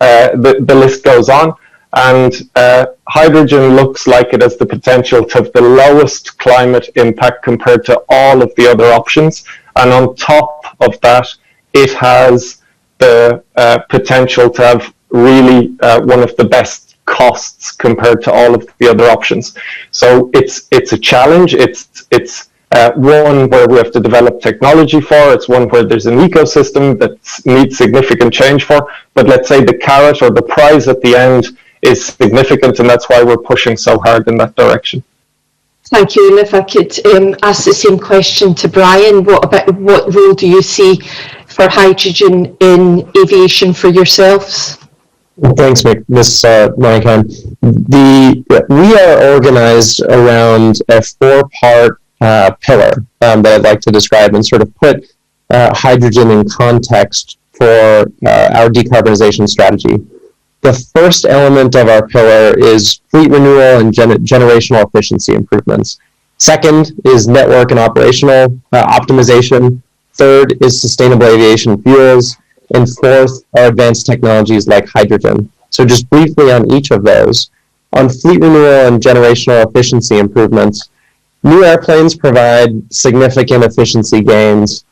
the list goes on. And hydrogen looks like it has the potential to have the lowest climate impact compared to all of the other options. And on top of that, it has the potential to have really one of the best costs compared to all of the other options. So it's a challenge. It's one where we have to develop technology for. It's one where there's an ecosystem that needs significant change for. But let's say the carrot or the prize at the end is significant, and that's why we're pushing so hard in that direction. Thank you. And if I could ask the same question to Brian, what role do you see for hydrogen in aviation for yourselves? Thanks, Ms. Monahan. We are organized around a four-part pillar that I'd like to describe and sort of put hydrogen in context for our decarbonization strategy. The first element of our pillar is fleet renewal and generational efficiency improvements. Second is network and operational optimization. Third is sustainable aviation fuels. And fourth are advanced technologies like hydrogen. So just briefly on each of those. On fleet renewal and generational efficiency improvements, new airplanes provide significant efficiency gains.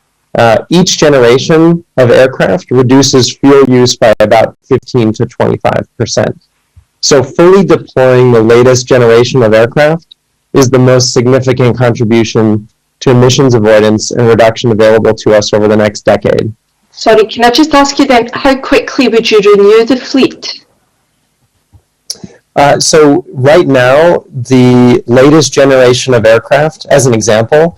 Each generation of aircraft reduces fuel use by about 15 to 25%. So fully deploying the latest generation of aircraft is the most significant contribution to emissions avoidance and reduction available to us over the next decade. Sorry, can I just ask you then, how quickly would you renew the fleet? So right now, the latest generation of aircraft, as an example,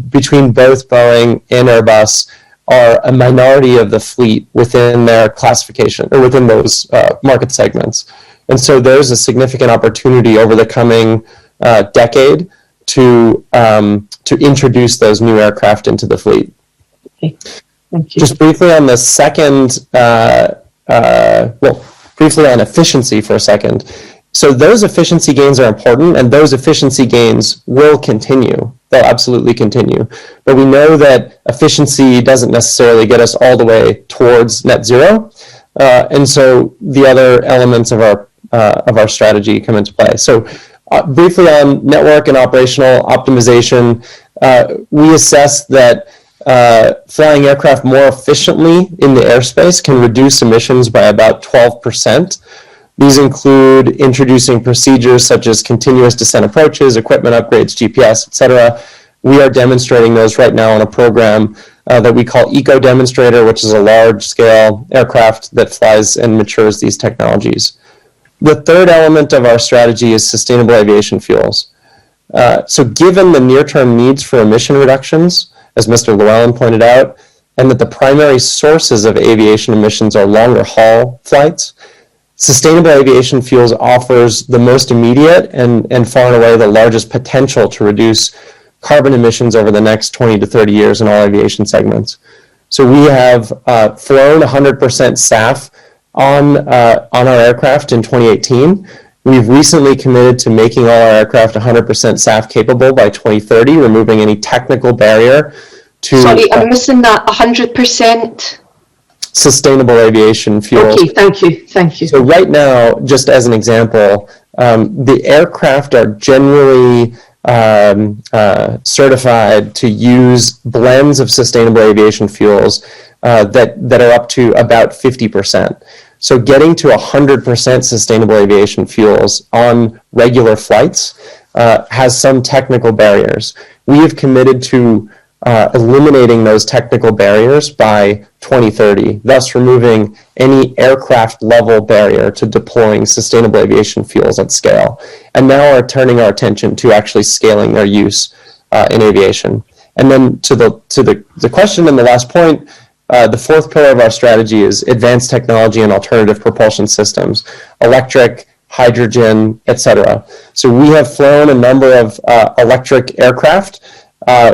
between both Boeing and Airbus, are a minority of the fleet within their classification or within those market segments. And so there's a significant opportunity over the coming decade to introduce those new aircraft into the fleet. Okay. Thank you. Just briefly on the second, briefly on efficiency for a second. So those efficiency gains are important, and those efficiency gains will continue. They'll absolutely continue. But we know that efficiency doesn't necessarily get us all the way towards net zero. And so the other elements of our strategy come into play. So briefly on network and operational optimization, we assess that flying aircraft more efficiently in the airspace can reduce emissions by about 12%. These include introducing procedures such as continuous descent approaches, equipment upgrades, GPS, etc. We are demonstrating those right now on a program that we call Eco Demonstrator, which is a large-scale aircraft that flies and matures these technologies. The third element of our strategy is sustainable aviation fuels. So given the near-term needs for emission reductions, as Mr. Llewellyn pointed out, and that the primary sources of aviation emissions are longer haul flights, sustainable aviation fuels offers the most immediate and far and away the largest potential to reduce carbon emissions over the next 20 to 30 years in all aviation segments. So we have flown 100% SAF on our aircraft in 2018. We've recently committed to making all our aircraft 100% SAF capable by 2030, removing any technical barrier to... Sorry, I'm missing that 100%. Sustainable aviation fuels. Okay, thank you. So right now, just as an example, the aircraft are generally certified to use blends of sustainable aviation fuels that are up to about 50%. So getting to 100% sustainable aviation fuels on regular flights has some technical barriers. We have committed to eliminating those technical barriers by 2030, thus removing any aircraft level barrier to deploying sustainable aviation fuels at scale. And now are turning our attention to actually scaling their use in aviation. And then to the question and the last point, the fourth pillar of our strategy is advanced technology and alternative propulsion systems, electric, hydrogen, etc. So we have flown a number of electric aircraft.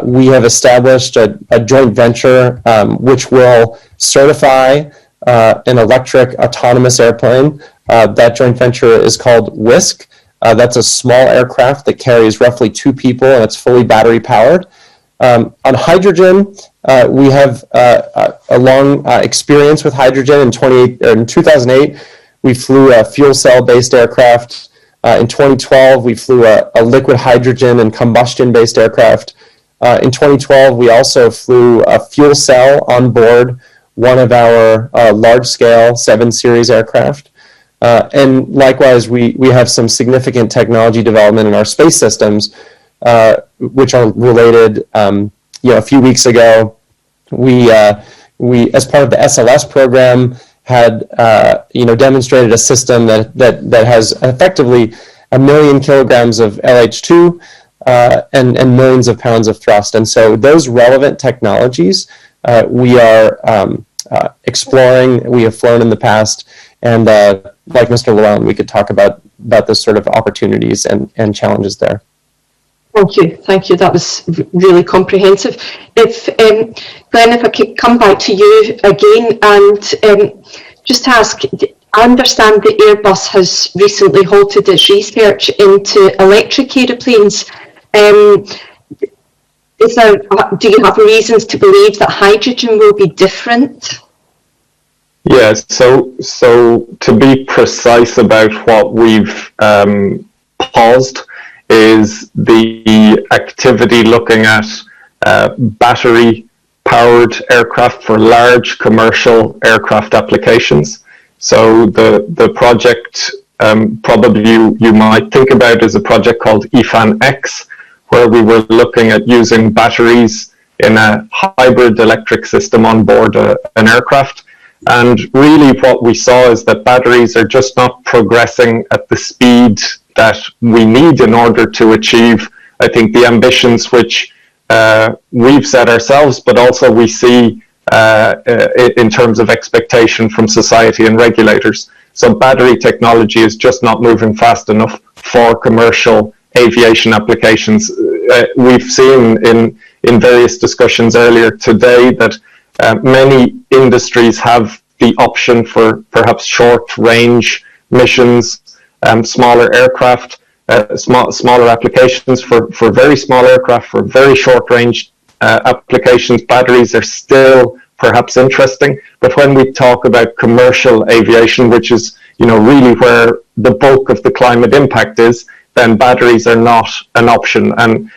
We have established a joint venture which will certify an electric autonomous airplane. That joint venture is called Wisk. That's a small aircraft that carries roughly 2 people, and it's fully battery powered. On hydrogen, We have a long experience with hydrogen. In 2008, we flew a fuel cell-based aircraft. In 2012, we flew a liquid hydrogen and combustion-based aircraft. In 2012, we also flew a fuel cell on board one of our large-scale 7 Series aircraft. And likewise, we have some significant technology development in our space systems, which are related. A few weeks ago, we as part of the SLS program, had demonstrated a system that has effectively 1 million kilograms of LH2 and millions of pounds of thrust. And so those relevant technologies we are exploring. We have flown in the past, and like Mr. Llewellyn, we could talk about those sort of opportunities and challenges there. Thank you. That was really comprehensive. If Glenn, if I could come back to you again and just ask, I understand that Airbus has recently halted its research into electric aeroplanes. Do you have reasons to believe that hydrogen will be different? Yes. So to be precise about what we've paused is the activity looking at battery-powered aircraft for large commercial aircraft applications. So the project probably you might think about is a project called EFAN-X, where we were looking at using batteries in a hybrid electric system on board an aircraft. And really what we saw is that batteries are just not progressing at the speed that we need in order to achieve, I think, the ambitions which we've set ourselves, but also we see in terms of expectation from society and regulators. So battery technology is just not moving fast enough for commercial aviation applications. We've seen in various discussions earlier today that many industries have the option for perhaps short-range missions, smaller aircraft, smaller applications for very small aircraft, for very short-range applications. Batteries are still perhaps interesting, but when we talk about commercial aviation, which is really where the bulk of the climate impact is, then batteries are not an option. And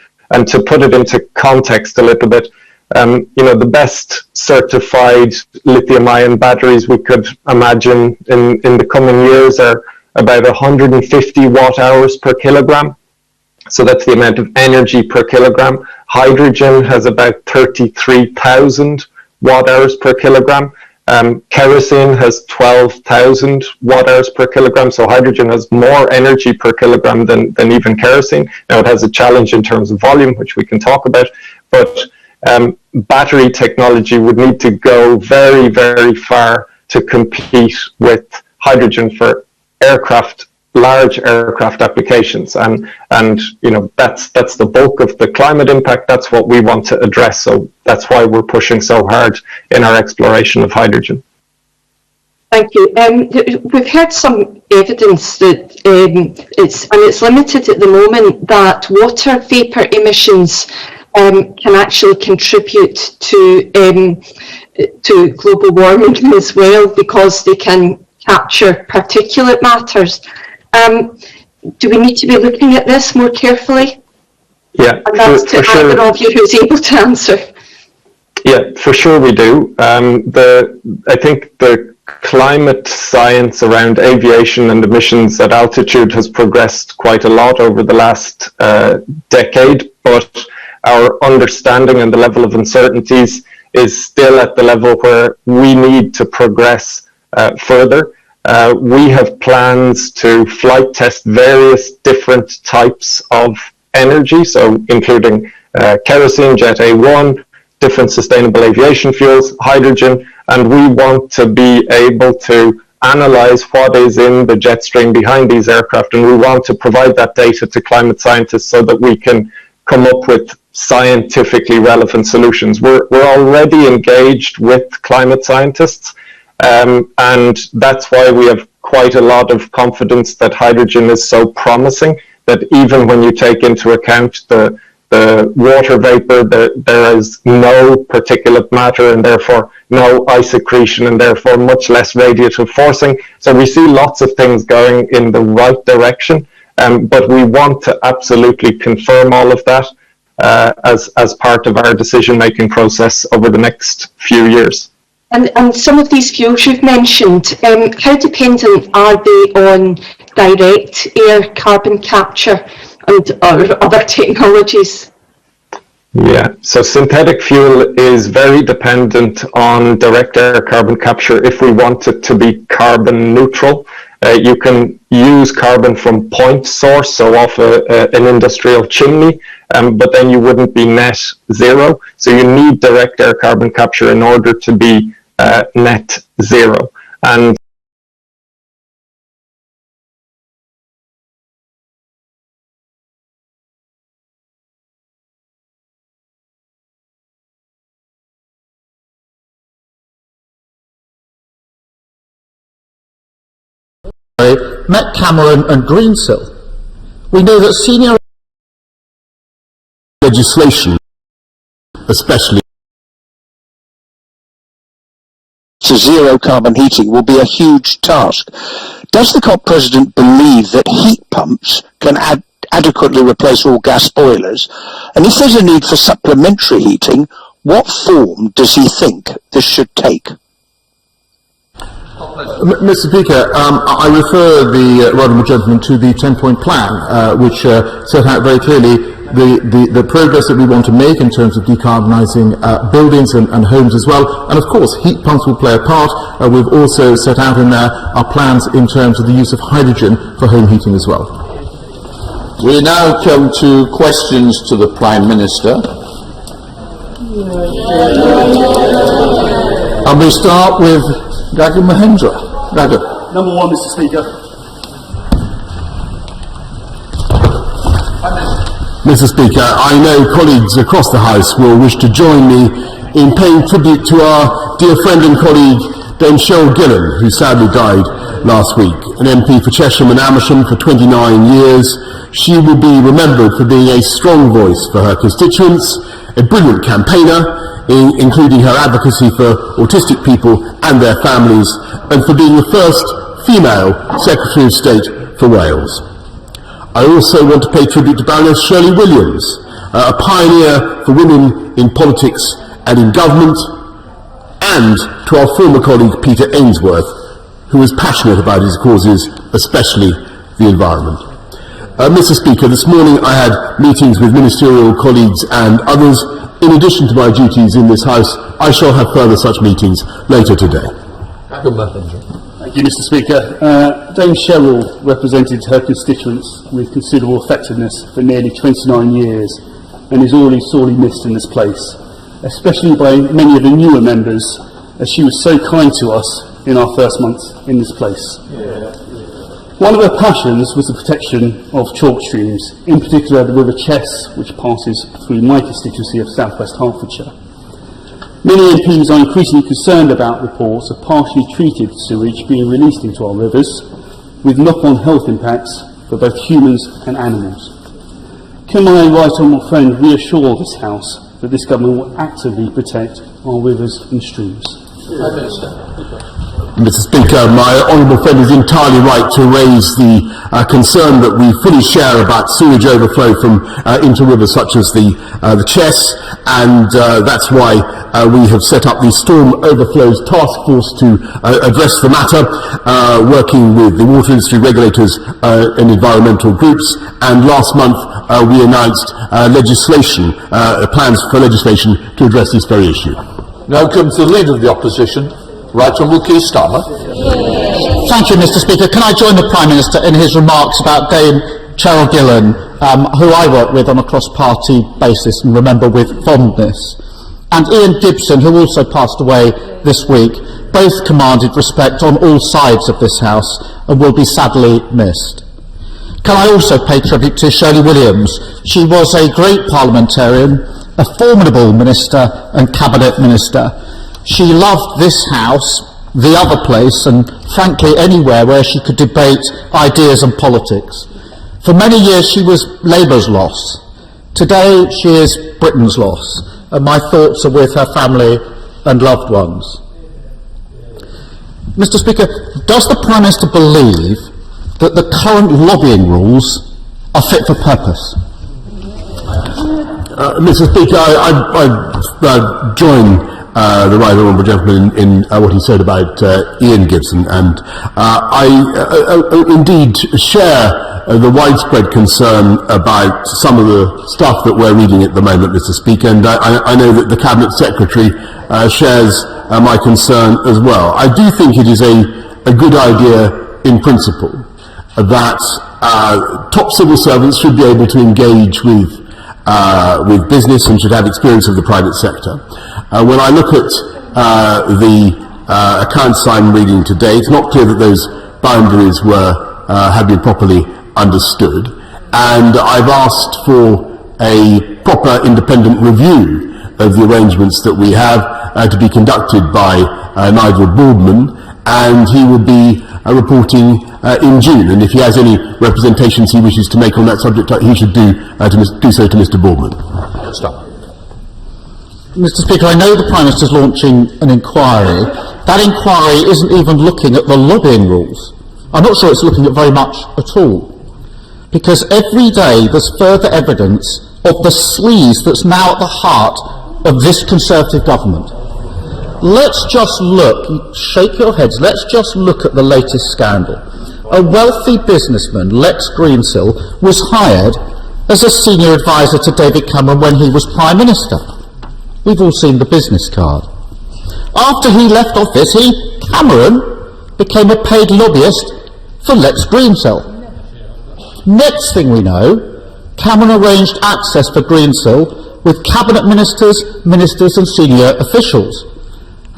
to put it into context a little bit, the best certified lithium-ion batteries we could imagine in the coming years are about 150 watt-hours per kilogram. So that's the amount of energy per kilogram. Hydrogen has about 33,000 watt-hours per kilogram. Kerosene has 12,000 watt-hours per kilogram. So hydrogen has more energy per kilogram than even kerosene. Now it has a challenge in terms of volume, which we can talk about, but battery technology would need to go very, very far to compete with hydrogen for large aircraft applications, and that's the bulk of the climate impact. That's what we want to address. So that's why we're pushing so hard in our exploration of hydrogen. Thank you. We've heard some evidence that it's limited at the moment, that water vapour emissions can actually contribute to global warming as well, because they can capture particulate matters. Do we need to be looking at this more carefully? Yeah, and that's to either of you who's able to answer. Yeah, for sure we do. I think the climate science around aviation and emissions at altitude has progressed quite a lot over the last decade, but our understanding and the level of uncertainties is still at the level where we need to progress further. We have plans to flight test various different types of energy, so including kerosene, Jet A1, different sustainable aviation fuels, hydrogen, and we want to be able to analyze what is in the jet stream behind these aircraft, and we want to provide that data to climate scientists so that we can come up with scientifically relevant solutions. We're already engaged with climate scientists, and that's why we have quite a lot of confidence that hydrogen is so promising, that even when you take into account the the water vapor, there is no particulate matter and therefore no ice accretion and therefore much less radiative forcing. So we see lots of things going in the right direction, but we want to absolutely confirm all of that as part of our decision-making process over the next few years. And some of these fuels you've mentioned, how dependent are they on direct air carbon capture and or other technologies? Yeah, so synthetic fuel is very dependent on direct air carbon capture if we want it to be carbon neutral. You can use carbon from point source, so off an industrial chimney, but then you wouldn't be net zero. So you need direct air carbon capture in order to be net zero. And met Cameron and Greensill. We know that senior legislation, especially to zero carbon heating, will be a huge task. Does the COP president believe that heat pumps can adequately replace all gas boilers? And if there's a need for supplementary heating, what form does he think this should take? Mr. Speaker, I refer the honourable gentleman to the 10-point plan, which set out very clearly the progress that we want to make in terms of decarbonising buildings and homes as well. And of course, heat pumps will play a part. We've also set out in there our plans in terms of the use of hydrogen for home heating as well. We now come to questions to the Prime Minister. And we start with Gagan Mahendra. Gagan. Number one, Mr. Speaker. Mr. Speaker, I know colleagues across the House will wish to join me in paying tribute to our dear friend and colleague Dame Cheryl Gillen, who sadly died last week. An MP for Chesham and Amersham for 29 years, she will be remembered for being a strong voice for her constituents, a brilliant campaigner, including her advocacy for autistic people and their families, and for being the first female Secretary of State for Wales. I also want to pay tribute to Baroness Shirley Williams, a pioneer for women in politics and in government, and to our former colleague Peter Ainsworth, who was passionate about his causes, especially the environment. Mr. Speaker, this morning I had meetings with ministerial colleagues and others. In addition to my duties in this House, I shall have further such meetings later today. Thank you, Mr. Speaker. Dame Cheryl represented her constituents with considerable effectiveness for nearly 29 years and is already sorely missed in this place, especially by many of the newer members, as she was so kind to us in our first month in this place. One of her passions was the protection of chalk streams, in particular the River Chess, which passes through my constituency of South West Hertfordshire. Many MPs are increasingly concerned about reports of partially treated sewage being released into our rivers, with knock-on health impacts for both humans and animals. Can my right honourable friend reassure this House that this government will actively protect our rivers and streams? Mr. Speaker, my honourable friend is entirely right to raise the concern that we fully share about sewage overflow from into rivers such as the Chess, and that's why we have set up the Storm Overflows Task Force to address the matter, working with the water industry regulators and environmental groups, and last month we announced legislation, plans for legislation to address this very issue. Now comes the Leader of the Opposition, Right Honourable Keir Starmer. Thank you, Mr. Speaker. Can I join the Prime Minister in his remarks about Dame Cheryl Gillen, who I work with on a cross-party basis and remember with fondness, and Ian Gibson, who also passed away this week. Both commanded respect on all sides of this House and will be sadly missed. Can I also pay tribute to Shirley Williams? She was a great parliamentarian, a formidable minister and cabinet minister. She loved this House, the other place, and frankly anywhere where she could debate ideas and politics. For many years she was Labour's loss, Today she is Britain's loss, and my thoughts are with her family and loved ones. Mr. Speaker, does the Prime Minister believe that the current lobbying rules are fit for purpose? Mr. Speaker, I join the right honourable gentleman in what he said about Ian Gibson, and I indeed share the widespread concern about some of the stuff that we're reading at the moment, Mr. Speaker, and I know that the Cabinet Secretary shares my concern as well. I do think it is a good idea in principle that top civil servants should be able to engage with business and should have experience of the private sector. When I look at the accounts I'm reading today, it's not clear that those boundaries have been properly understood, and I've asked for a proper independent review of the arrangements that we have to be conducted by Nigel Boardman, and he will be reporting in June, and if he has any representations he wishes to make on that subject, he should do so to Mr. Boardman. Stop. Mr. Speaker, I know the Prime Minister is launching an inquiry. That inquiry isn't even looking at the lobbying rules. I'm not sure it's looking at very much at all, because every day there's further evidence of the sleaze that's now at the heart of this Conservative government. Let's just look, shake your heads, let's just look at the latest scandal. A wealthy businessman, Lex Greensill, was hired as a senior advisor to David Cameron when he was Prime Minister. We've all seen the business card. After he left office, Cameron, became a paid lobbyist for Lex Greensill. Next thing we know, Cameron arranged access for Greensill with cabinet ministers and senior officials,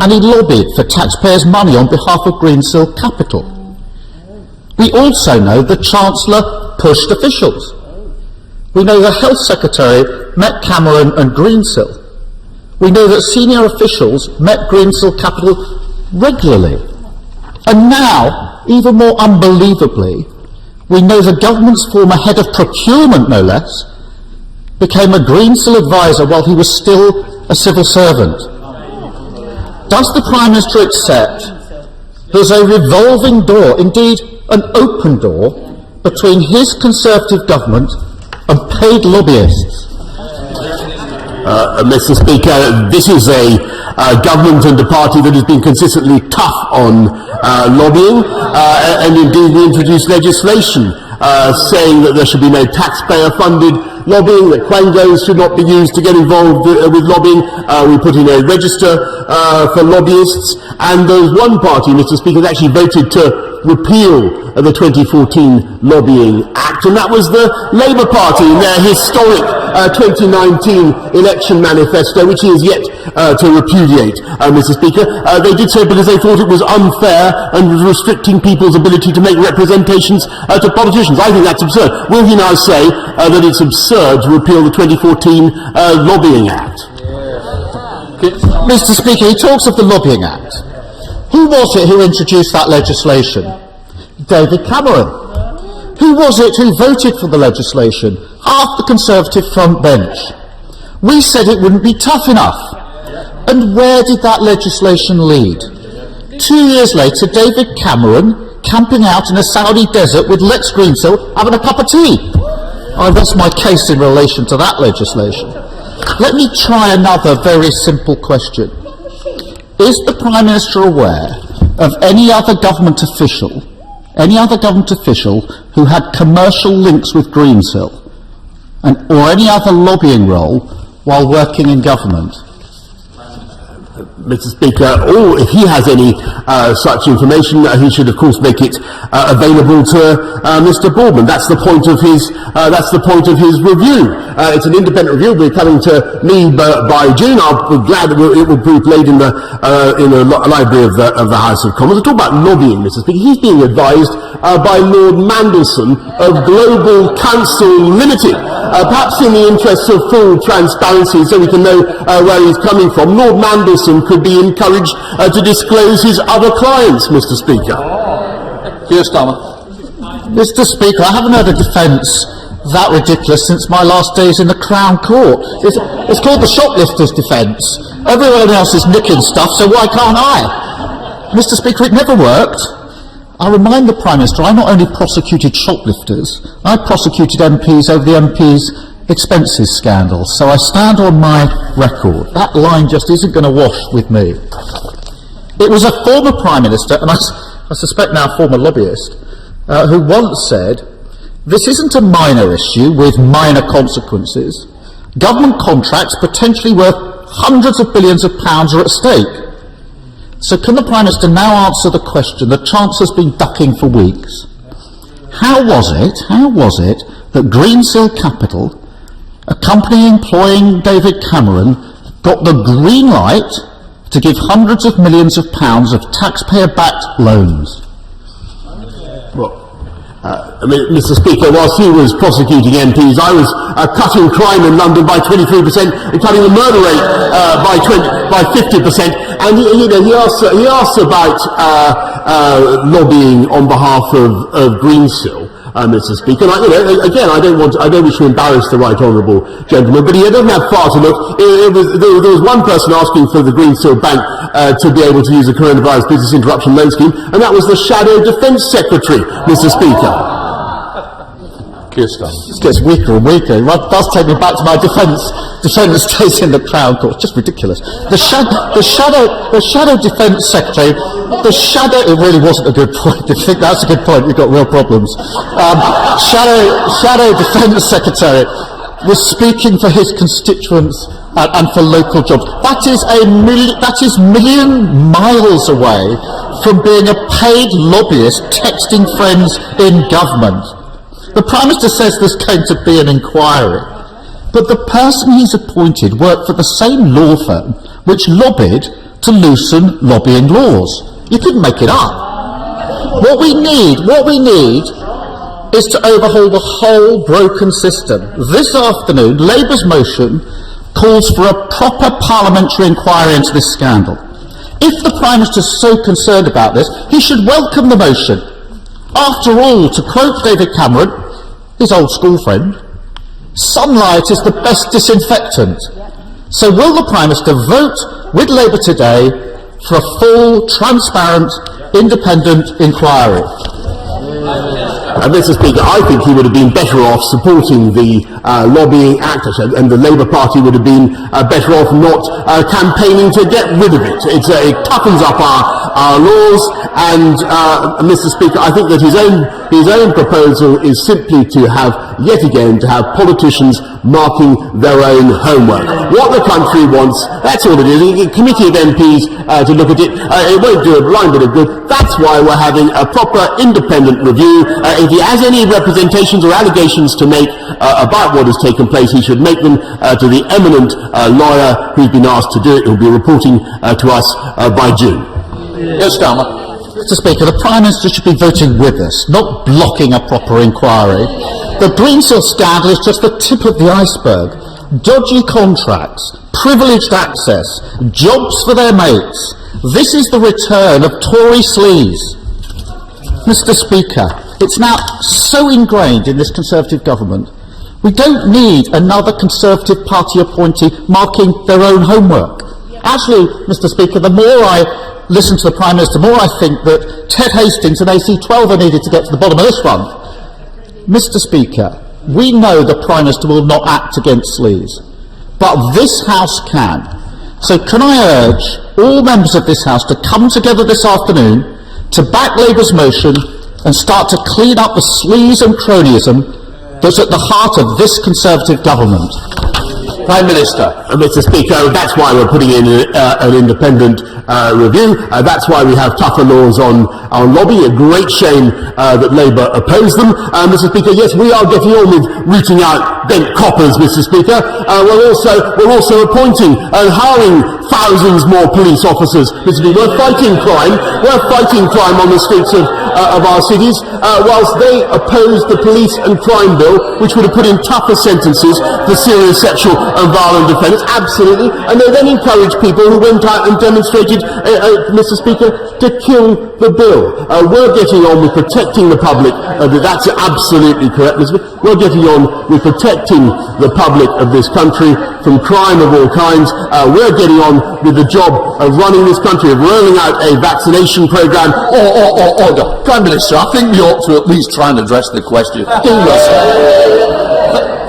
and he lobbied for taxpayers' money on behalf of Greensill Capital. We also know the Chancellor pushed officials. We know the Health Secretary met Cameron and Greensill. We know that senior officials met Greensill Capital regularly. And now, even more unbelievably, we know the government's former head of procurement, no less, became a Greensill advisor while he was still a civil servant. Does the Prime Minister accept there's a revolving door, indeed an open door, between his Conservative government and paid lobbyists? Mr. Speaker, this is a government and a party that has been consistently tough on lobbying, and indeed we introduced legislation saying that there should be no taxpayer-funded lobbying, that quangos should not be used to get involved with lobbying. We put in a register for lobbyists, and there was one party, Mr. Speaker, that actually voted to repeal the 2014 Lobbying Act, and that was the Labour Party in their historic 2019 election manifesto, which he is yet to repudiate, Mr. Speaker. They did so because they thought it was unfair and was restricting people's ability to make representations to politicians. I think that's absurd. Will he now say that it's absurd to repeal the 2014 Lobbying Act? Mr. Speaker, he talks of the Lobbying Act. Who was it who introduced that legislation? David Cameron. Who was it who voted for the legislation? Half the Conservative front bench. We said it wouldn't be tough enough. And where did that legislation lead? 2 years later, David Cameron camping out in a Saudi desert with Lex Greensill having a cup of tea. I rest my case in relation to that legislation. Let me try another very simple question. Is the Prime Minister aware of any other government official who had commercial links with Greensill, or any other lobbying role while working in government? Mr. Speaker, or if he has any such information, he should, of course, make it available to Mr. Boardman. That's the point of his. That's the point of his review. It's an independent review. It'll be coming to me by June. I'll be glad that it will be played in the library of the House of Commons. We'll talk about lobbying, Mr. Speaker. He's being advised by Lord Mandelson of Global Counsel Limited. Perhaps in the interests of full transparency, so we can know where he's coming from, Lord Mandelson could be encouraged to disclose his other clients, Mr. Speaker. Mr. Speaker, I haven't heard a defence that ridiculous since my last days in the Crown Court. It's called the shoplifter's defence. Everyone else is nicking stuff, so why can't I? Mr. Speaker, it never worked. I remind the Prime Minister, I not only prosecuted shoplifters, I prosecuted MPs over the MPs' expenses scandal, so I stand on my record. That line just isn't going to wash with me. It was a former Prime Minister, and I suspect now a former lobbyist, who once said, "This isn't a minor issue with minor consequences. Government contracts potentially worth hundreds of billions of pounds are at stake." So can the Prime Minister now answer the question the Chancellor's been ducking for weeks? How was it that Greensill Capital, a company employing David Cameron, got the green light to give hundreds of millions of pounds of taxpayer-backed loans? Mr. Speaker, whilst he was prosecuting MPs, I was cutting crime in London by 23% and cutting the murder rate by 50%. And he asks about lobbying on behalf of Greensill, Mr. Speaker. And I don't wish to embarrass the right honourable gentleman, but he doesn't have far to look. There was one person asking for the Greensill Bank to be able to use the coronavirus business interruption loan scheme, and that was the Shadow Defence Secretary, Mr. Speaker. It gets weaker and weaker. It does take me back to my defence days in the Crown Court. It's just ridiculous. The Shadow Defence Secretary, it really wasn't a good point. If you think that's a good point, you've got real problems. Shadow Defence Secretary was speaking for his constituents and for local jobs. That is million miles away from being a paid lobbyist texting friends in government. The Prime Minister says there's going to be an inquiry, but the person he's appointed worked for the same law firm which lobbied to loosen lobbying laws. You couldn't make it up. What we need is to overhaul the whole broken system. This afternoon, Labour's motion calls for a proper parliamentary inquiry into this scandal. If the Prime Minister is so concerned about this, he should welcome the motion. After all, to quote David Cameron, his old school friend, sunlight is the best disinfectant. So will the Prime Minister vote with Labour today for a full, transparent, independent inquiry? Mr. Speaker, I think he would have been better off supporting the Lobbying Act, and the Labour Party would have been better off not campaigning to get rid of it. It toughens up our laws, and Mr. Speaker, I think that his own proposal is simply to have politicians marking their own homework. What the country wants, that's all it is. A committee of MPs to look at it. It won't do a blind bit of good. That's why we're having a proper independent review. If he has any representations or allegations to make about what has taken place, he should make them to the eminent lawyer who's been asked to do it, who'll be reporting to us by June. Yes, Starmer. Mr. Speaker, the Prime Minister should be voting with us, not blocking a proper inquiry. The Greensill scandal is just the tip of the iceberg. Dodgy contracts, privileged access, jobs for their mates. This is the return of Tory sleaze. Mr. Speaker, it's now so ingrained in this Conservative government, we don't need another Conservative Party appointee marking their own homework. Actually, Mr. Speaker, the more I listen to the Prime Minister, the more I think that Ted Hastings and AC12 are needed to get to the bottom of this one. Mr. Speaker, we know the Prime Minister will not act against sleaze, but this House can. So can I urge all members of this House to come together this afternoon to back Labour's motion and start to clean up the sleaze and cronyism that's at the heart of this Conservative government? Prime Minister. Mr. Speaker, that's why we're putting in an independent review. That's why we have tougher laws on lobbying. A great shame that Labour opposed them. Mr. Speaker, yes, we are getting on with rooting out bent coppers, Mr. Speaker. We're also appointing and hiring thousands more police officers, Mr. Speaker. We're fighting crime. We're fighting crime on the streets of our cities, whilst they opposed the police and crime bill, which would have put in tougher sentences for serious sexual and violent offenders. Absolutely. And they then encouraged people who went out and demonstrated, Mr. Speaker, to kill the bill. We're getting on with protecting the public. That's absolutely correct, Mr. Speaker. We're getting on with protecting the public of this country from crime of all kinds. We're getting on with the job of running this country, of rolling out a vaccination programme. Order. Prime Minister, I think we ought to at least try and address the question.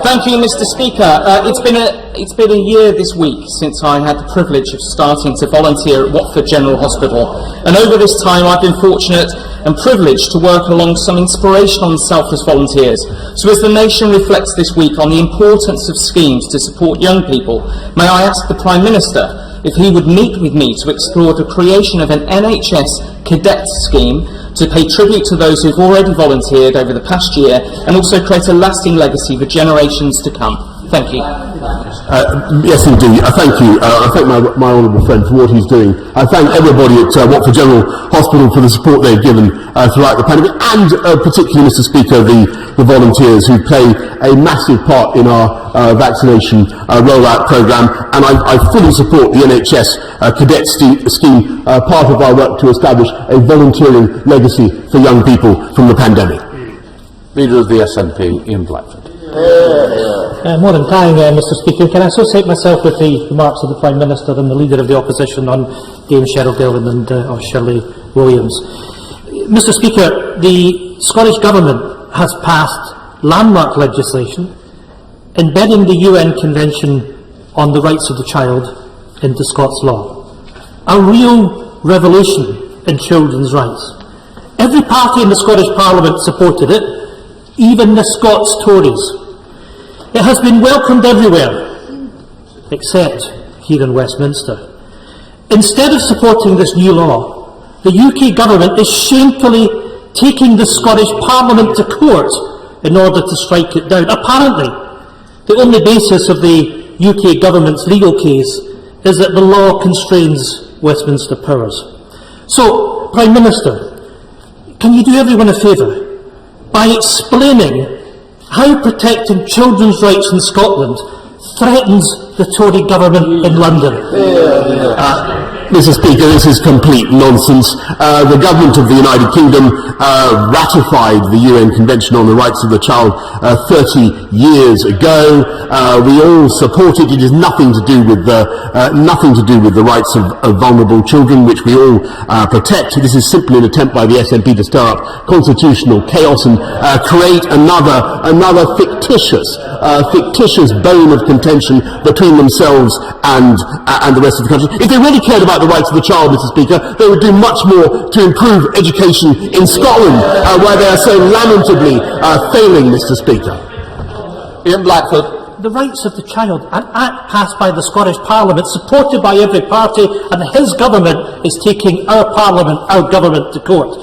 Thank you, Mr. Speaker. It's been a year this week since I had the privilege of starting to volunteer at Watford General Hospital, and over this time I've been fortunate and privileged to work along some inspirational and selfless volunteers. So as the nation reflects this week on the importance of schemes to support young people, may I ask the Prime Minister if he would meet with me to explore the creation of an NHS cadet scheme to pay tribute to those who've already volunteered over the past year and also create a lasting legacy for generations to come. Thank you. Yes, indeed. Thank you. I thank my honourable friend for what he's doing. I thank everybody at Watford General Hospital for the support they've given throughout the pandemic, and particularly, Mr. Speaker, the volunteers who play a massive part in our vaccination rollout programme. And I fully support the NHS cadet scheme, part of our work to establish a volunteering legacy for young people from the pandemic. Leader of the SNP, Ian Blackford. More than time, Mr. Speaker. Can I associate myself with the remarks of the Prime Minister and the Leader of the Opposition on Dame Cheryl Gillen and of Shirley Williams? Mr. Speaker, the Scottish Government has passed landmark legislation embedding the UN Convention on the Rights of the Child into Scots law. A real revolution in children's rights. Every party in the Scottish Parliament supported it, even the Scots Tories. It has been welcomed everywhere, except here in Westminster. Instead of supporting this new law, the UK Government is shamefully taking the Scottish Parliament to court in order to strike it down. Apparently, the only basis of the UK Government's legal case is that the law constrains Westminster powers. So, Prime Minister, can you do everyone a favour by explaining how protecting children's rights in Scotland threatens the Tory government in London? Mr. Speaker, this is complete nonsense. The government of the United Kingdom ratified the UN Convention on the Rights of the Child 30 years ago. We all support it. It has nothing to do with the rights of vulnerable children, which we all protect. This is simply an attempt by the SNP to stir up constitutional chaos and create another fictitious bone of contention between themselves and the rest of the country. If they really cared about the rights of the child, Mr. Speaker, they would do much more to improve education in Scotland, where they are so lamentably failing, Mr. Speaker. Ian Blackford. The rights of the child, an act passed by the Scottish Parliament, supported by every party, and his government is taking our Parliament, our government, to court.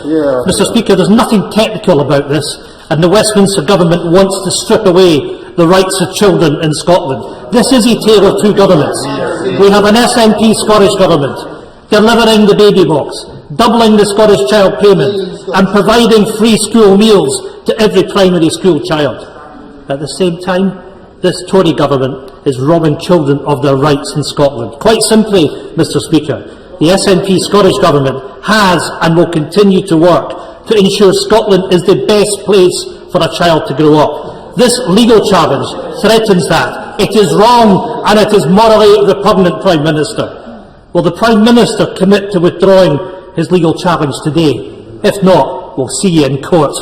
Mr. Speaker, there's nothing technical about this, and the Westminster government wants to strip away the rights of children in Scotland. This is a tale of two governments. We have an SNP Scottish government delivering the baby box, doubling the Scottish child payment, and providing free school meals to every primary school child. At the same time, this Tory government is robbing children of their rights in Scotland. Quite simply, Mr. Speaker, the SNP Scottish government has and will continue to work to ensure Scotland is the best place for a child to grow up. This legal challenge threatens that. It is wrong and it is morally repugnant, Prime Minister. Will the Prime Minister commit to withdrawing his legal challenge today? If not, we'll see you in court.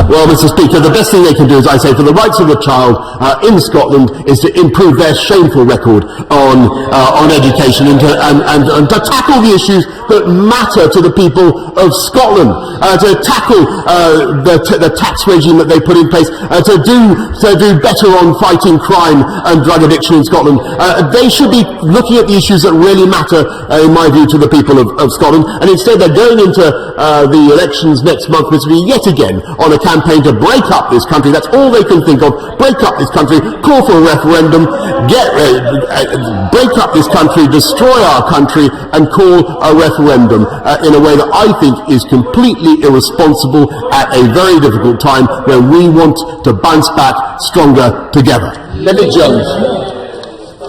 Well, Mr. Speaker, the best thing they can do, as I say, for the rights of the child in Scotland is to improve their shameful record on education and to tackle the issues that matter to the people of Scotland, to tackle the tax regime that they put in place, to do better on fighting crime and drug addiction in Scotland. They should be looking at the issues that really matter, in my view, to the people of Scotland, and instead they're going into the elections next month, Mr. Speaker, yet again on a campaign campaign to break up this country. That's all they can think of. Break up this country, call for a referendum, break up this country, destroy our country, and call a referendum in a way that I think is completely irresponsible at a very difficult time when we want to bounce back stronger together. David Jones.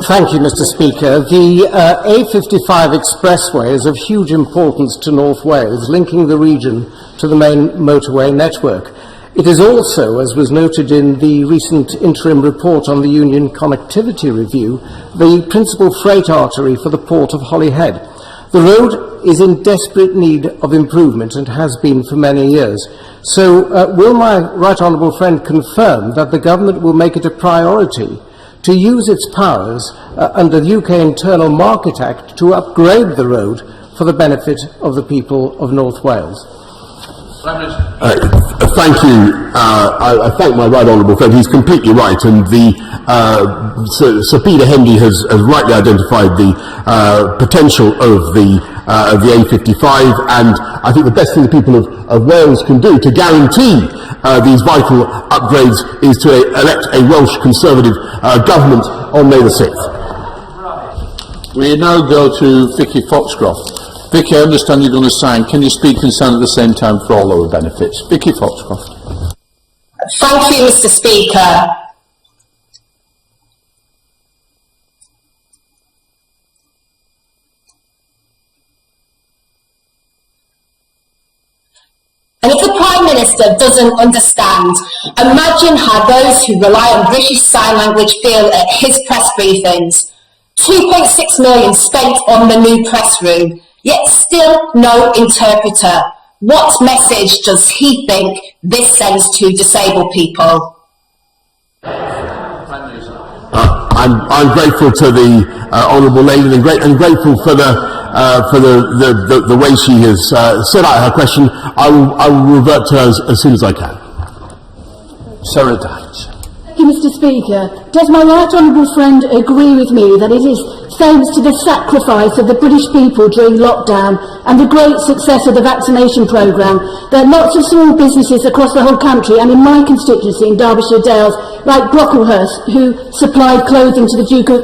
Thank you, Mr. Speaker. The A55 expressway is of huge importance to North Wales, linking the region to the main motorway network. It is also, as was noted in the recent interim report on the Union Connectivity Review, the principal freight artery for the port of Holyhead. The road is in desperate need of improvement and has been for many years. So will my right honourable friend confirm that the government will make it a priority to use its powers under the UK Internal Market Act to upgrade the road for the benefit of the people of North Wales? Thank you. I thank my right honourable friend. He's completely right, and Sir Peter Hendy has rightly identified the potential of the A55, and I think the best thing the people of Wales can do to guarantee these vital upgrades is to elect a Welsh Conservative government on May the 6th. We now go to Vicky Foxcroft. Vicky, I understand you're going to sign. Can you speak and sign at the same time for all our benefits? Vicky Foxcroft. Thank you, Mr. Speaker. And if the Prime Minister doesn't understand, imagine how those who rely on British Sign Language feel at his press briefings. 2.6 million spent on the new press room, yet still no interpreter. What message does he think this sends to disabled people? I'm grateful to the honourable lady and grateful for the way she has set out her question. I will revert to her as soon as I can. Sarah Dites. Thank you, Mr. Speaker. Does my right honourable friend agree with me that it is thanks to the sacrifice of the British people during lockdown and the great success of the vaccination programme that lots of small businesses across the whole country and in my constituency in Derbyshire Dales, like Brocklehurst, who supplied clothing to the Duke of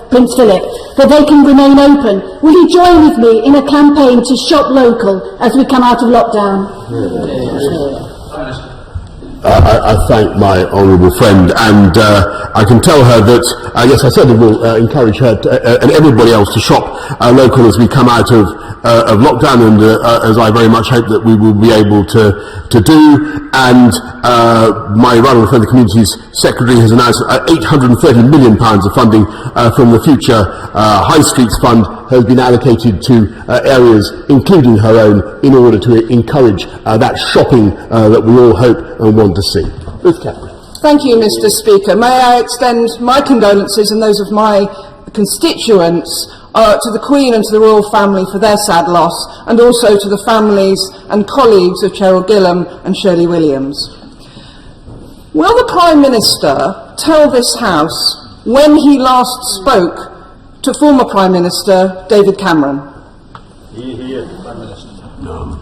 Prince Philip, that they can remain open? Will you join with me in a campaign to shop local as we come out of lockdown? I thank my honourable friend, and I can tell her that, yes, I certainly will encourage her and everybody else to shop local as we come out of lockdown, and as I very much hope that we will be able to do. And my right honourable friend, the Communities Secretary, has announced £830 million of funding from the Future High Streets Fund has been allocated to areas, including her own, in order to encourage that shopping that we all hope and want to see. Ruth Caplan. Thank you, Mr. Speaker. May I extend my condolences and those of my constituents to the Queen and to the royal family for their sad loss, and also to the families and colleagues of Cheryl Gillam and Shirley Williams. Will the Prime Minister tell this House when he last spoke to former Prime Minister David Cameron? Prime Minister. No.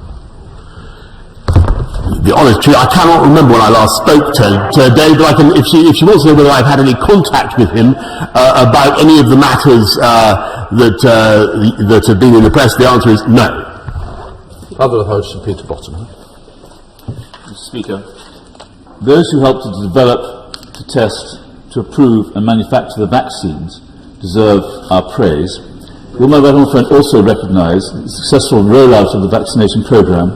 The honest truth, I cannot remember when I last spoke to Dave, but if she wants to know whether I've had any contact with him about any of the matters that have been in the press, the answer is no. Father of the House, Sir Peter Bottom. Mr. Speaker, those who helped to develop, to test, to approve and manufacture the vaccines deserve our praise. Will my right honourable friend also recognise that the successful rollout of the vaccination programme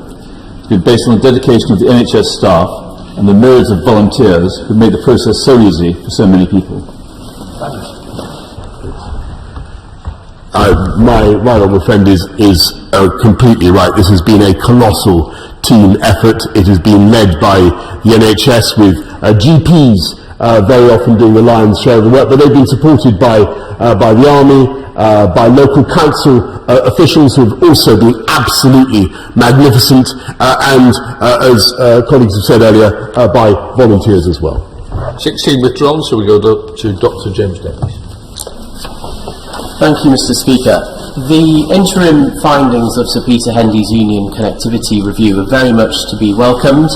has been based on the dedication of the NHS staff and the myriads of volunteers who made the process so easy for so many people? My right honourable friend is completely right. This has been a colossal team effort. It has been led by the NHS with GPs very often doing the lion's share of the work, but they've been supported by the Army, by local council officials who have also been absolutely magnificent, and as colleagues have said earlier, by volunteers as well. 16 withdrawn, so we go to Dr. James Davies. Thank you, Mr. Speaker. The interim findings of Sir Peter Hendy's Union Connectivity Review are very much to be welcomed.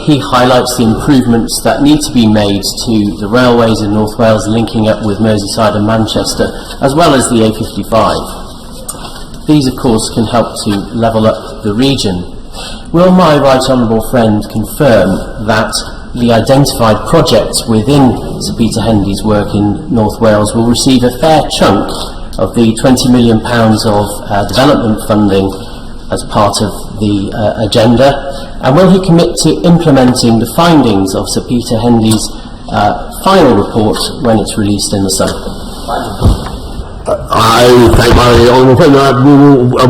he highlights the improvements that need to be made to the railways in North Wales linking up with Merseyside and Manchester, as well as the A55. These, of course, can help to level up the region. Will my right honourable friend confirm that the identified projects within Sir Peter Hendy's work in North Wales will receive a fair chunk of the £20 million of development funding as part of the agenda, and will he commit to implementing the findings of Sir Peter Hendy's final report when it's released in the summer? I thank my honourable friend.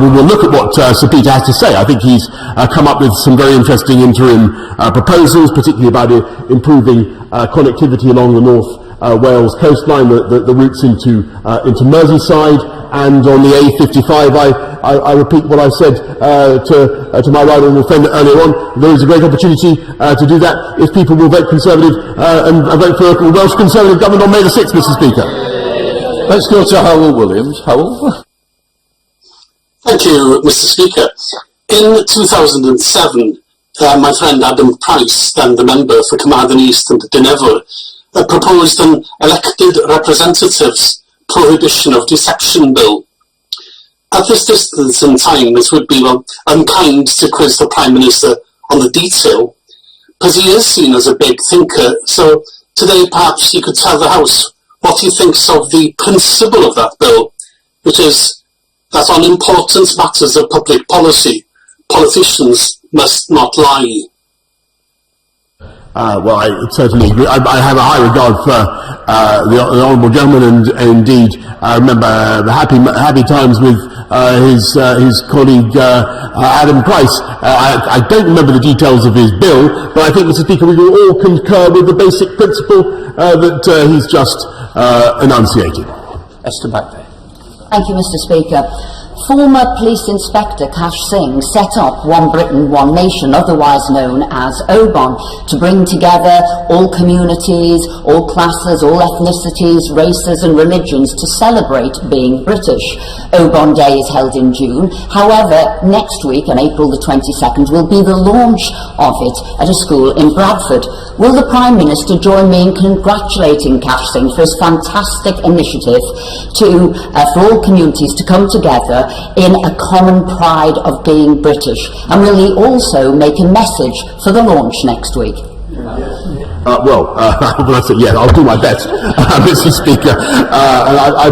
We will look at what Sir Peter has to say. I think he's come up with some very interesting interim proposals, particularly about improving connectivity along the North Wales coastline, the routes into Merseyside, and on the A55. I repeat what I said to my right honourable friend earlier on. There is a great opportunity to do that if people will vote Conservative and vote for a Welsh Conservative government on May the 6th, Mr. Speaker. Let's go to Howell Williams. Howell. Thank you, Mr. Speaker. In 2007, my friend Adam Price, then the member for Carmarthen East and Dynevor, proposed an elected representatives prohibition of deception bill. At this distance in time, it would be unkind to quiz the Prime Minister on the detail, because he is seen as a big thinker. So today, perhaps he could tell the House what he thinks of the principle of that bill, which is that on important matters of public policy, politicians must not lie. Well, I certainly agree. I have a high regard for the honourable gentleman, and indeed I remember the happy times with his colleague Adam Price. I don't remember the details of his bill, but I think, Mr. Speaker, we will all concur with the basic principle that he's just enunciated. Esther Backday. Thank you, Mr. Speaker. Former Police Inspector Kash Singh set up One Britain, One Nation, otherwise known as OBON, to bring together all communities, all classes, all ethnicities, races and religions to celebrate being British. OBON Day is held in June. However, next week, on April the 22nd, will be the launch of it at a school in Bradford. Will the Prime Minister join me in congratulating Kash Singh for his fantastic initiative for all communities to come together in a common pride of being British? And will he also make a message for the launch next week? I said, yeah, I'll do my best, Mr. Speaker. I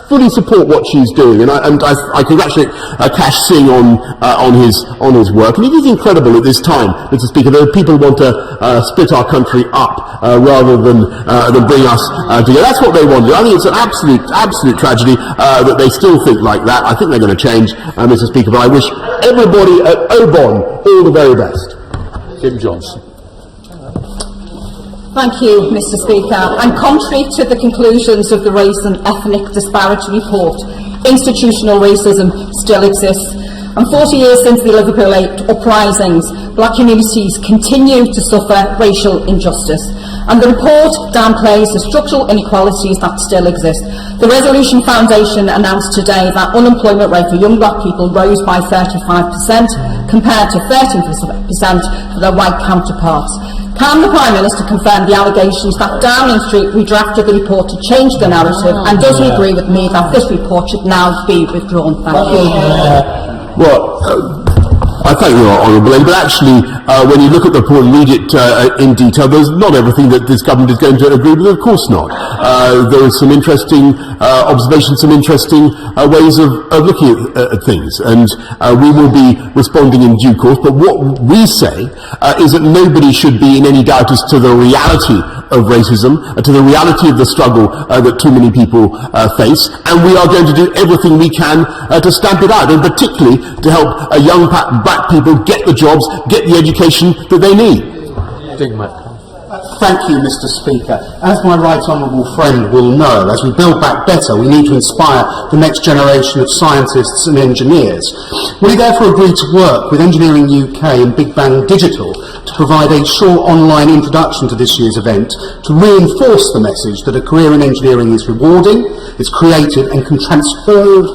fully support what she's doing, and I congratulate Kash Singh on his work. And it is incredible at this time, Mr. Speaker, that people want to split our country up rather than bring us together. That's what they want to do. I think it's an absolute tragedy that they still think like that. I think they're going to change, Mr. Speaker. But I wish everybody at OBON all the very best. Kim Johnson. Thank you, Mr. Speaker. And contrary to the conclusions of the Race and Ethnic Disparity Report, institutional racism still exists. And 40 years since the Liverpool 8 uprisings, black communities continue to suffer racial injustice. And the report downplays the structural inequalities that still exist. The Resolution Foundation announced today that unemployment rate for young black people rose by 35% compared to 13% for their white counterparts. Can the Prime Minister confirm the allegations that Downing Street redrafted the report to change the narrative, and does he agree with me that this report should now be withdrawn? Thank you. I thank you, Honourable Lady, but actually, when you look at the report and read it in detail, there's not everything that this government is going to agree with. Of course not. There are some interesting observations, some interesting ways of looking at things, and we will be responding in due course. But what we say is that nobody should be in any doubt as to the reality of racism, to the reality of the struggle that too many people face, and we are going to do everything we can to stamp it out, and particularly to help young black people get the jobs, get the education that they need. Thank you, Mr. Speaker. As my right honourable friend will know, as we build back better, we need to inspire the next generation of scientists and engineers. Will he therefore agree to work with Engineering UK and Big Bang Digital to provide a short online introduction to this year's event to reinforce the message that a career in engineering is rewarding, it's creative and can transform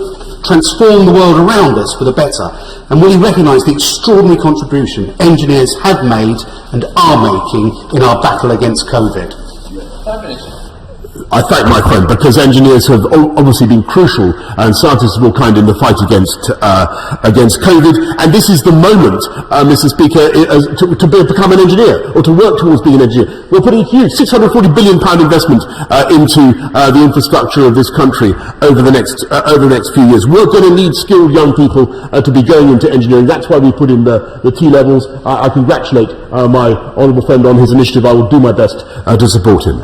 transform the world around us for the better? And will he recognise the extraordinary contribution engineers have made and are making in our battle against COVID? I thank my friend, because engineers have obviously been crucial, and scientists of all kind, in the fight against COVID. And this is the moment, Mr. Speaker, to become an engineer, or to work towards being an engineer. We're putting a huge £640 billion investment into the infrastructure of this country over the next few years. We're going to need skilled young people to be going into engineering. That's why we put in the T-levels. I congratulate my honourable friend on his initiative. I will do my best to support him.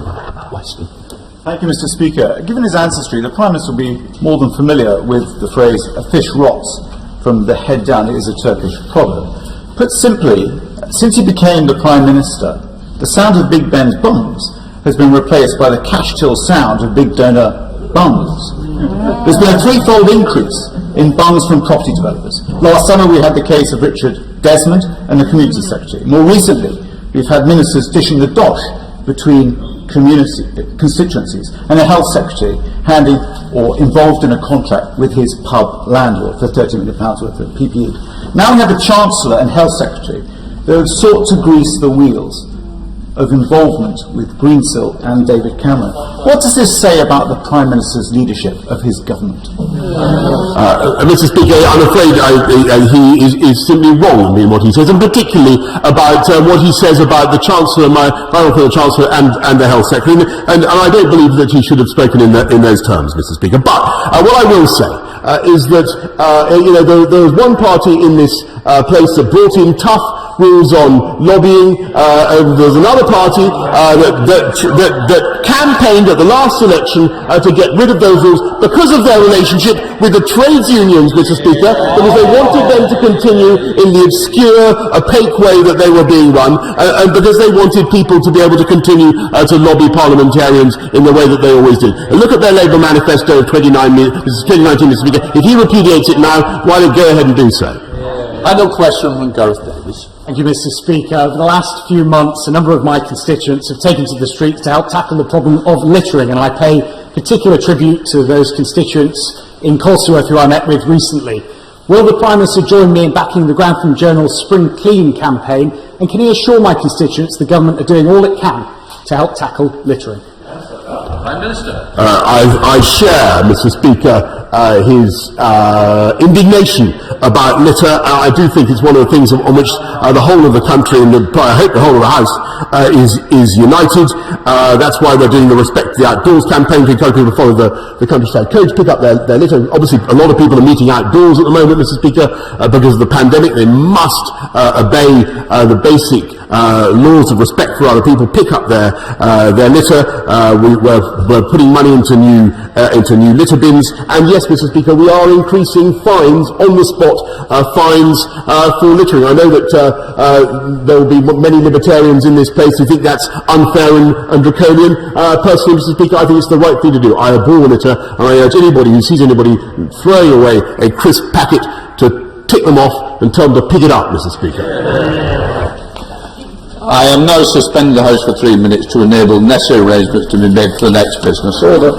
Thank you, Mr. Speaker. Given his ancestry, the Prime Minister will be more than familiar with the phrase, "a fish rots from the head down." It is a Turkish proverb. Put simply, since he became the Prime Minister, the sound of Big Ben's bungs has been replaced by the cash-till sound of big donor bungs. There's been a threefold increase in bungs from property developers. Last summer we had the case of Richard Desmond and the Community Secretary. More recently, we've had ministers dishing the dosh between constituencies, and a health secretary handing or involved in a contract with his pub landlord for £30 million worth of PPE. Now we have a Chancellor and health secretary that have sought to grease the wheels of involvement with Greensill and David Cameron. What does this say about the Prime Minister's leadership of his government? Mr. Speaker, I'm afraid he is simply wrong in what he says, and particularly about what he says about the Chancellor, my final for the Chancellor and the Health Secretary, and I don't believe that he should have spoken in those terms, Mr. Speaker. But what I will say is that there was one party in this place that brought in tough rules on lobbying. There's another party that campaigned at the last election to get rid of those rules because of their relationship with the trades unions, Mr. Speaker, because they wanted them to continue in the obscure, opaque way that they were being run, and because they wanted people to be able to continue to lobby parliamentarians in the way that they always did. And look at their Labour manifesto of 2019, Mr. Speaker. If he repudiates it now, why don't go ahead and do so? Final question from Gareth Davies. Thank you, Mr. Speaker. Over the last few months, a number of my constituents have taken to the streets to help tackle the problem of littering, and I pay particular tribute to those constituents in Colesworth who I met with recently. Will the Prime Minister join me in backing the Grantham Journal's Spring Clean campaign, and can he assure my constituents the government are doing all it can to help tackle littering? Prime Minister. I share, Mr. Speaker, his indignation about litter. I do think it's one of the things on which the whole of the country, and I hope the whole of the House, is united. That's why we're doing the Respect the Outdoors campaign to encourage people to follow the countryside codes, pick up their litter. Obviously, a lot of people are meeting outdoors at the moment, Mr. Speaker, because of the pandemic. They must obey the basic laws of respect for other people, pick up their litter. We're putting money into new litter bins, and yes, Mr. Speaker, we are increasing fines on the spot, fines for littering. I know that there will be many libertarians in this place who think that's unfair and draconian. Personally, Mr. Speaker, I think it's the right thing to do. I abhor litter, and I urge anybody who sees anybody throwing away a crisp packet to tick them off and tell them to pick it up, Mr. Speaker. I am now suspending the House for 3 minutes to enable necessary arrangements to be made for the next business order.